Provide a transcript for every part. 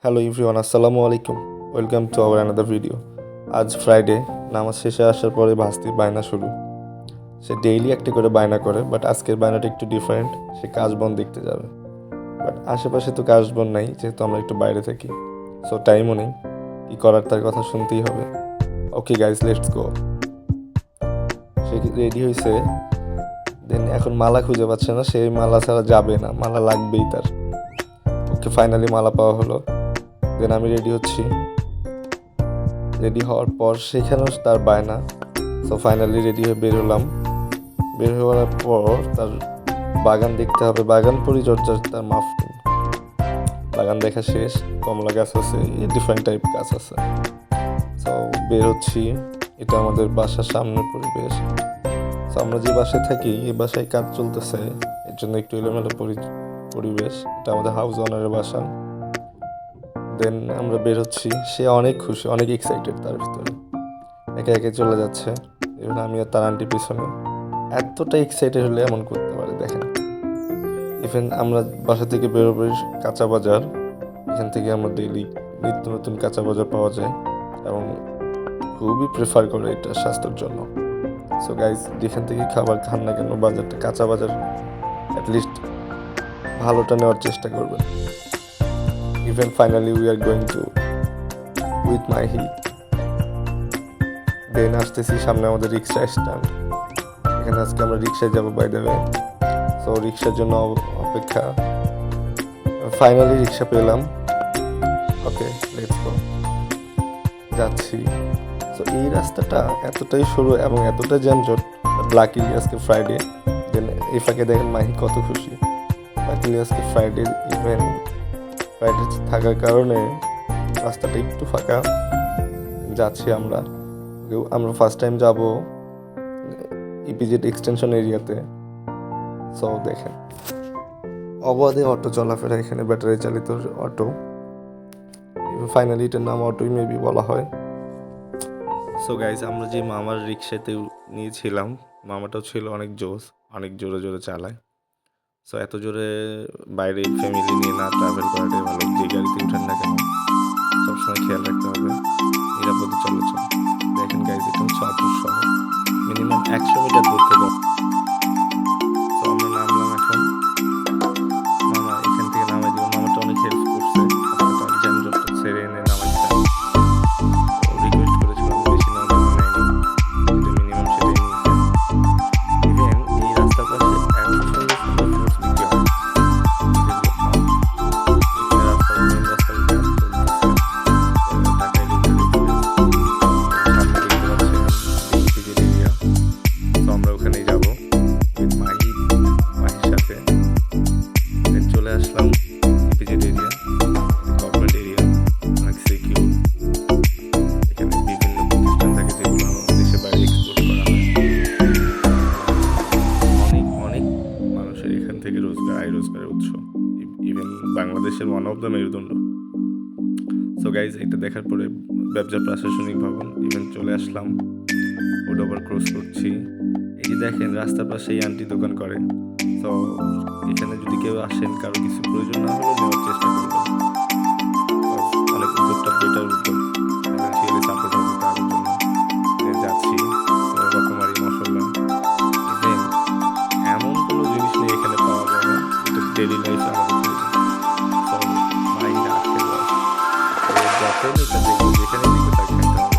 Hello everyone, আসসালামু আলাইকুম। Welcome to our another video. আজ ফ্রাইডে, নামাজ শেষে আসার পরে ভাস্তির বায়না শুরু। সে ডেইলি একটা করে বায়না করে, বাট আজকের বায়নাটা একটু ডিফারেন্ট। সে কাশ বন দেখতে যাবে, বাট আশেপাশে তো কাশ বন নাই, যেহেতু আমরা একটু বাইরে থাকি, সো টাইমও নেই। কী করার, তার কথা শুনতেই হবে। Okay guys, let's go. Say ready হয়েছে, দেন এখন মালা খুঁজে পাচ্ছে না। সে মালা ছাড়া যাবে না, মালা লাগবেই তার। ওকে ফাইনালি মালা পাওয়া হলো। দেন আমি রেডি হচ্ছি। রেডি হওয়ার পর সেখানেও তার বায়না। সো ফাইনালি রেডি হয়ে বের হলাম। বের হওয়ার পর তার বাগান দেখতে হবে, বাগান পরিচর্যার তার মাফ নেই। বাগান দেখা শেষ, কমলা গাছ আছে, ডিফারেন্ট টাইপ গাছ আছে। সো বের হচ্ছি। এটা আমাদের বাসার সামনের পরিবেশ। সো আমরা যে বাসায় থাকি, এই বাসায় কাজ চলতেছে, এর জন্য একটু এলোমেলো পরিবেশ। এটা আমাদের হাউস ওনারের বাসা। দেন আমরা বের হচ্ছি। সে অনেক খুশি, অনেক এক্সাইটেড তার ভিতরে। একে একে চলে যাচ্ছে, এবং আমি আর তার আন্টি পিছনে। এতটা এক্সাইটেড হলে এমন করতে পারে দেখেন। ইভেন আমরা বাসা থেকে বেরোবে, কাঁচা বাজার, এখান থেকে আমরা ডেইলি নিত্য নতুন কাঁচা বাজার পাওয়া যায়, এবং খুবই প্রেফার করে এটা স্বাস্থ্যের জন্য। সো গাইজ, যেখান থেকে খাবার খান না কেন, বাজারটা কাঁচা বাজার অ্যাটলিস্ট ভালোটা নেওয়ার চেষ্টা করবেন। Even finally we are going to with my he. Then আসতেছি, সামনে আমাদের রিক্সা স্ট্যান্ড। এখানে আজকে আমরা রিক্সায় যাবো, বাই দ্য ওয়ে। সো রিক্সার জন্য অপেক্ষা। ফাইনালি রিক্সা পেলাম। ওকে, লেটস গো। যাচ্ছি। সো এই রাস্তাটা এতটাই সরু এবং এতটা যানজট, লাকিলি আজকে ফ্রাইডে। দেন এই ফাঁকে দেখেন মাহি কত খুশি। লাকিলি আজকে ফ্রাইডে, ইভেন ফ্রাইডে থাকার কারণে রাস্তাটা একটু ফাঁকা। যাচ্ছি আমরা ফার্স্ট টাইম যাব ইপিজেড এক্সটেনশন এরিয়াতে। সো দেখেন, অবাধে অটো চলাফেরা এখানে, ব্যাটারি চালিত অটো। ফাইনালি এটার নাম অটোই মেবি বলা হয়। সো গাইজ, আমরা যে মামার রিক্সাতে নিয়েছিলাম, মামাটাও ছিল অনেক জোস, অনেক জোরে জোরে চালায়। সো এত জোরে বাইরে ফ্যামিলি নিয়ে না ট্রাভেল করাটাই ভালো। যে গাড়িতে উঠেন না কেন, সবসময় খেয়াল রাখতে হবে নিরাপদে চলাচল। দেখেন গাইজ, এটা হচ্ছে অটোর শহর। মিনিমাম 100 মিটার দূর থেকে। তো আমরা নামলাম এখন। মামা এখান থেকে নামাই দিব। মামাটা অনেক হেল্প করছে, রাস্তাটা যানজটটা ছেড়ে এনে নামাইছে। রিকোয়েস্ট করেছিলাম বেশি না নেয়নি, যেটা মিনিমাম সেটাই নিয়েছে। ইভেন এই রাস্তার পাশে এত সুন্দর সুন্দর ফ্রুটস বিক্রি হয়। আমরা ওখানেই যাবো উইথ মাহির সাথে। দেন চলে আসলাম ইপিজেড এরিয়া, কর্পোরেট এরিয়া, অনেক সিকিউর। এখানে বিভিন্ন প্রতিষ্ঠান থাকে যেগুলো দেশের বাইরে এক্সপোর্ট করা হয়। অনেক অনেক মানুষের এখান থেকে রোজগারের উৎস। ইভেন বাংলাদেশের ওয়ান অফ দ্য মেরুদণ্ড। সো গাইজ, এটা দেখার পরে ব্যবসা প্রশাসনিক ভবন, ইভেন চলে আসলাম। ফুট ওভার ক্রস করছি। এই যে দেখেন, রাস্তার পাশে এই আন্টি দোকান করে। তো এখানে যদি কেউ আসেন, কারো কিছু প্রয়োজন না হলেও নেওয়ার চেষ্টা করবেন। অনেক উদ্যোগটা বেটার উদ্যোগ, ফিনান্সিয়ালি সাপোর্ট হবে তার জন্য। যাচ্ছি, রকমারি মশলা, ইভেন এমন কোনো জিনিস নেই এখানে পাওয়া যায় না যেটা ডেলি লাইফে আমাদের প্রয়োজন। মাইন্ড আটকে যায়, যখন এটা দেখবো, যেখানে দেখবে তার খাইতে হবে।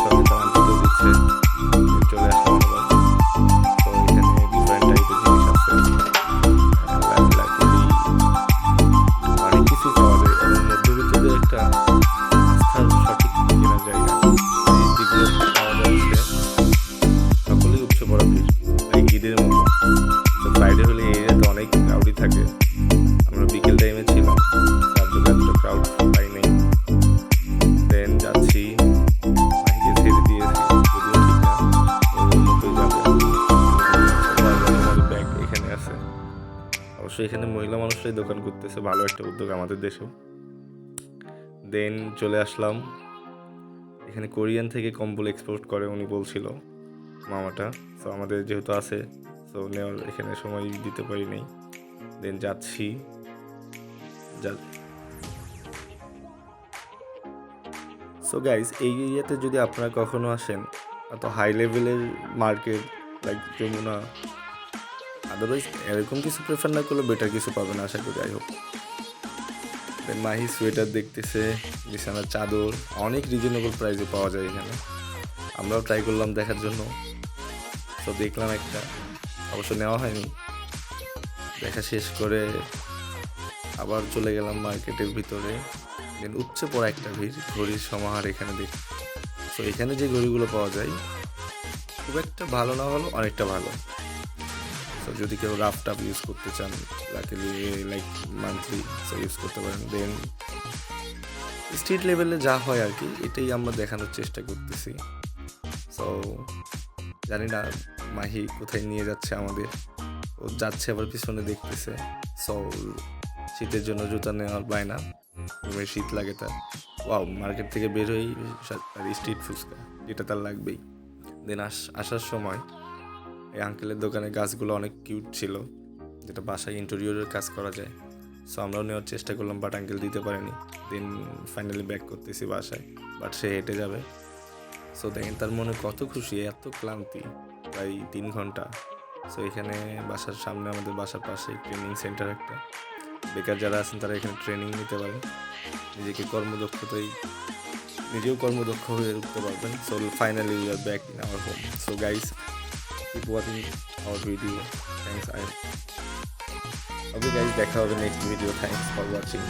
সবাই তার আনতে দিচ্ছে। চলে আসলাম আবার। তো এখানে ডিফারেন্ট টাইপের জিনিস আছে, লাইকলি অনেক কিছু পাওয়া যায়, এবং মধ্যবিত্তদের একটা আস্থার সঠিক কেনার জায়গা। যেগুলো পাওয়া যাচ্ছে সকলেই উপচে পড়া ভিড়, ঈদের মতো। তো ফ্রাইডে হলে এই এরিয়াতে অনেক ক্রাউডই থাকে। আমরা বিকেল টাইমে ছিলাম, তার জন্য এতটা ক্রাউড পাই নাই। দেন যাচ্ছি, মাহিকে ছেড়ে দিয়েছি, যদিও ঠিক না, ওর মতোই যাবে। আমাদের ব্যাগ এখানে আছে। অবশ্যই এখানে মহিলা মানুষরাই দোকান করতেছে, ভালো একটা উদ্যোগ আমাদের দেশেও। দেন চলে আসলাম। এখানে কোরিয়ান থেকে কম্বল এক্সপোর্ট করে উনি বলছিল মামাটা। সো আমাদের যেহেতু আছে, সো নেওয়ার এখানে সময় দিতে পারি নাই। দেন যাচ্ছি, সো গাইস এই এরিয়াতে যদি আপনারা কখনো আসেন এত হাই লেভেলের মার্কেট লাইক যমুনা আদারওয়াইজ এরকম কিছু প্রেফার না করলে বেটার কিছু পাবেন আশা করি। I hope. Then Mahi sweater দেখতেছে, বিছানার চাদর অনেক রিজনেবল প্রাইসে পাওয়া যায় এখানে। আমরাও ট্রাই করলাম দেখার জন্য, তো দেখলাম একটা, অবশ্য নেওয়া হয়নি। দেখা শেষ করে আবার চলে গেলাম মার্কেটের ভিতরে। দেন উপচে পড়া একটা ভিড়, ঘড়ির সমাহার এখানে দেখি। তো এখানে যে ঘড়িগুলো পাওয়া যায় খুব একটা ভালো না হলো অনেকটা ভালো। তো যদি কেউ রাফ টাফ ইউজ করতে চান luckily like monthly so use করতে পারেন। দেন স্ট্রিট লেভেলে যা হয় আর কি এটাই আমরা দেখানোর চেষ্টা করতেছি। সো জানি না মাহি কোথায় নিয়ে যাচ্ছে আমাদের, ও যাচ্ছে আবার পিছনে দেখতেছে। সো শীতের জন্য জুতা নেওয়ার বায়না, এবার শীত লাগে তার। ওয়াও, মার্কেট থেকে বের হয়েই আর স্ট্রিট ফুচকা যেটা তার লাগবেই। দেন আসার সময় এই আঙ্কেলের দোকানে গাছগুলো অনেক কিউট ছিল, যেটা বাসায় ইন্টেরিয়রের কাজ করা যায়। সো আমরাও নেওয়ার চেষ্টা করলাম, বাট আঙ্কেল দিতে পারেনি। দেন ফাইনালি ব্যাক করতেছি বাসায়, বাট সে হেঁটে যাবে। সো দেখেন তার মনে কত খুশি, এত ক্লান্তি, প্রায় 3 ঘন্টা। সো এখানে বাসার সামনে আমাদের বাসার পাশে ট্রেনিং সেন্টার একটা, বেকার যারা আছেন তারা এখানে ট্রেনিং নিতে পারেন, নিজেও কর্মদক্ষ হয়ে উঠতে পারবেন। So finally we R back in our home. So guys keep watching hour video. Thanks. Okay guys, দেখা হবে next video. Thanks for watching.